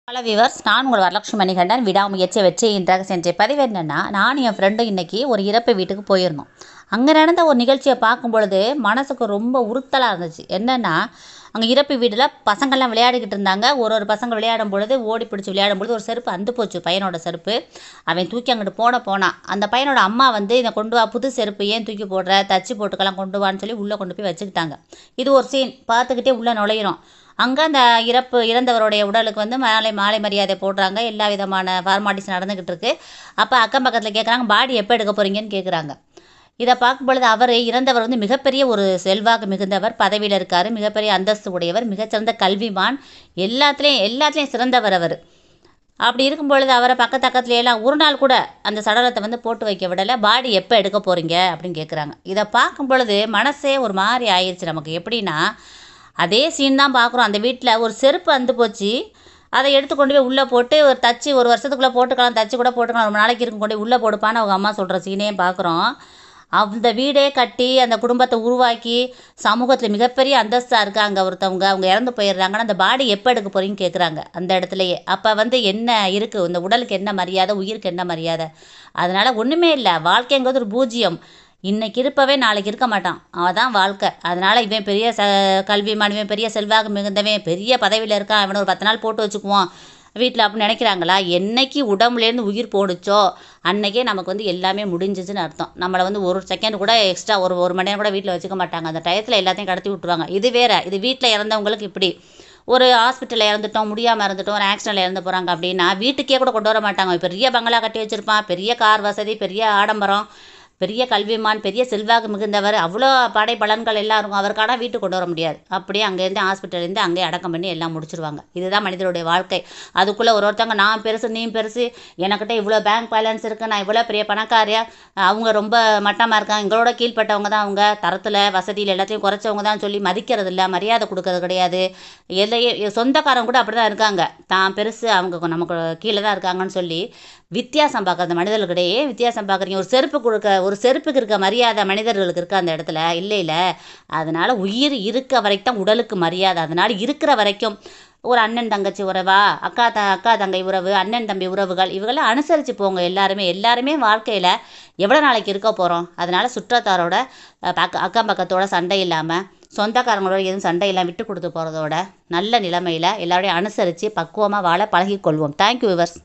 Hello viewers, நான் உங்கள் வரலட்சுமி மணிகண்டன். விடாமுயற்சியை வெற்றி இன்றாக சென்ற பதிவு என்னென்னா, நான் என் ஃப்ரெண்டும் இன்றைக்கி ஒரு இறப்பு வீட்டுக்கு போயிருந்தோம். அங்கே நடந்த ஒரு நிகழ்ச்சியை பார்க்கும் பொழுது மனசுக்கு ரொம்ப உறுத்தலாக இருந்துச்சு. என்னென்னா, அங்கே இறப்பு வீட்டில் பசங்கள்லாம் விளையாடிக்கிட்டு இருந்தாங்க. ஒரு பசங்க விளையாடும் பொழுது ஓடி பிடிச்சி விளையாடும் பொழுது ஒரு செருப்பு அந்து போச்சு, பையனோட செருப்பு. அவன் தூக்கி அங்கிட்டு போனான். அந்த பையனோட அம்மா வந்து இதை கொண்டு வா, புது செருப்பு ஏன் தூக்கி போடுற, தச்சு போட்டுக்கலாம் கொண்டு வான்னு சொல்லி உள்ளே கொண்டு போய் வச்சுக்கிட்டாங்க. இது ஒரு சீன் பார்த்துக்கிட்டே உள்ளே நுழையிறோம். அங்கே அந்த இறந்தவருடைய உடலுக்கு வந்து மாலை மரியாதை போடுறாங்க. எல்லா விதமான ஃபார்மாலிட்டிஸ் நடந்துக்கிட்டு இருக்கு. அப்போ அக்கம் பக்கத்தில் கேட்குறாங்க, பாடி எப்போ எடுக்க போகிறீங்கன்னு கேட்குறாங்க. இதை பார்க்கும் பொழுது இறந்தவர் வந்து மிகப்பெரிய ஒரு செல்வாக்கு மிகுந்தவர், பதவியில் இருக்கார், மிகப்பெரிய அந்தஸ்து உடையவர், மிகச்சிறந்த கல்விமான், எல்லாத்துலேயும் சிறந்தவர் அவர். அப்படி இருக்கும் பொழுது அவரை பக்கத்துலேயெல்லாம் ஒரு நாள் கூட அந்த சடலத்தை வந்து போட்டு வைக்க விடலை. பாடி எப்போ எடுக்க போகிறீங்க அப்படின்னு கேட்குறாங்க. இதை பார்க்கும் பொழுது மனசே ஒரு மாதிரி ஆயிடுச்சு நமக்கு. எப்படின்னா, அதே சீன் தான் பார்க்குறோம். அந்த வீட்டில் ஒரு செருப்பு அந்து போச்சு. அதை எடுத்து கொண்டு போய் உள்ளே போட்டு ஒரு தச்சு, ஒரு வருஷத்துக்குள்ளே போட்டுக்கலாம், தச்சு கூட போட்டுக்கலாம், ரொம்ப நாளைக்கு இருக்கும், கொண்டு போய் உள்ளே போடுப்பான்னு அவங்க அம்மா சொல்கிற சீனையும் பார்க்குறோம். அந்த வீடே கட்டி அந்த குடும்பத்தை உருவாக்கி சமூகத்தில் மிகப்பெரிய அந்தஸ்தாக இருக்காங்க ஒருத்தவங்க, அவங்க இறந்து போயிடுறாங்கன்னா அந்த பாடி எப்போ எடுக்க போகிறீங்கன்னு கேட்குறாங்க அந்த இடத்துலையே. அப்போ வந்து என்ன இருக்குது, இந்த உடலுக்கு என்ன மரியாதை, உயிருக்கு என்ன மரியாதை? அதனால் ஒன்றுமே இல்லை. வாழ்க்கைங்கிறது ஒரு பூஜ்ஜியம். இன்றைக்கி இருப்பவே நாளைக்கு இருக்க மாட்டான். அவன் வாழ்க்கை. அதனால் இவன் பெரிய கல்விமான், இவன் பெரிய செல்வாக்கு மிகுந்தவன், பெரிய பதவியில் இருக்கான், இவனை ஒரு 10 நாள் போட்டு வச்சுக்குவோம் வீட்டில் அப்படின்னு நினைக்கிறாங்களா? என்னைக்கு உடம்புலேருந்து உயிர் போடுச்சோ அன்றைக்கே நமக்கு வந்து எல்லாமே முடிஞ்சிச்சுன்னு அர்த்தம். நம்மளை வந்து ஒரு செகண்ட் கூட எக்ஸ்ட்ரா ஒரு மணி நேரம் கூட வீட்டில் வச்சுக்க மாட்டாங்க. அந்த டயத்தில் எல்லாத்தையும் கடத்தி விட்டுருவாங்க. இது வேறு. இது வீட்டில் இறந்தவங்களுக்கு இப்படி ஒரு ஹாஸ்பிட்டலில் இறந்துட்டோம், முடியாமல் இருந்துட்டோம், ஒரு ஆக்சிடென்ட்டில் இறந்து போகிறாங்க அப்படின்னா வீட்டுக்கே கூட கொண்டு வர மாட்டாங்க. பெரிய பங்களா கட்டி வச்சுருப்பான், பெரிய கார் வசதி, பெரிய ஆடம்பரம், பெரிய கல்விமான், பெரிய செல்வாக்கு மிகுந்தவர், அவ்வளோ படை பலன்கள் எல்லாம் இருக்கும். அவருக்கான வீட்டுக்கு கொண்டு வர முடியாது. அப்படியே அங்கேருந்து ஹாஸ்பிட்டல்லேருந்து அங்கேயே அடக்கம் பண்ணி எல்லாம் முடிச்சிருவாங்க. இதுதான் மனிதனுடைய வாழ்க்கை. அதுக்குள்ளே ஒருத்தவங்க நான் பெருசு, நீ பெருசு, எனக்கிட்ட இவ்வளோ பேங்க் பேலன்ஸ் இருக்குது, நான் இவ்வளோ பெரிய பணக்காரியா, அவங்க ரொம்ப மட்டமாக இருக்காங்க, எங்களோட கீழ்பட்டவங்க தான், அவங்க தரத்தில் வசதியில் எல்லாத்தையும் குறைச்சவங்க தான் சொல்லி மதிக்கிறது இல்லை, மரியாதை கொடுக்கறது கிடையாது. எல்லையே சொந்தக்காரங்க கூட அப்படி தான் இருக்காங்க. தான் பெருசு, அவங்க நமக்கு கீழே தான் இருக்காங்கன்னு சொல்லி வித்தியாசம் பார்க்குறது. மனிதர்களுக்கிடையே வித்தியாசம் பார்க்குறீங்க. ஒரு செருப்புக்கு இருக்க மரியாதை மனிதர்களுக்கு இருக்க அந்த இடத்துல இல்லை. அதனால் உயிர் இருக்க வரைக்கும் தான் உடலுக்கு மரியாதை. அதனால் இருக்கிற வரைக்கும் ஒரு அண்ணன் தங்கச்சி உறவா, அக்கா தங்கை உறவு, அண்ணன் தம்பி உறவுகள், இவங்களாம் அனுசரித்து போங்க. எல்லாருமே வாழ்க்கையில் எவ்வளோ நாளைக்கு இருக்க போகிறோம்? அதனால் சுற்றத்தாரோட அக்கம் பக்கத்தோட சண்டை இல்லாமல், சொந்தக்காரங்களோட எதுவும் சண்டை இல்லாமல் விட்டு கொடுத்து போகிறதோட நல்ல நிலைமையில் எல்லாரோடையும் அனுசரித்து பக்குவமாக வாழ பழகிக்கொள்வோம். Thank you viewers.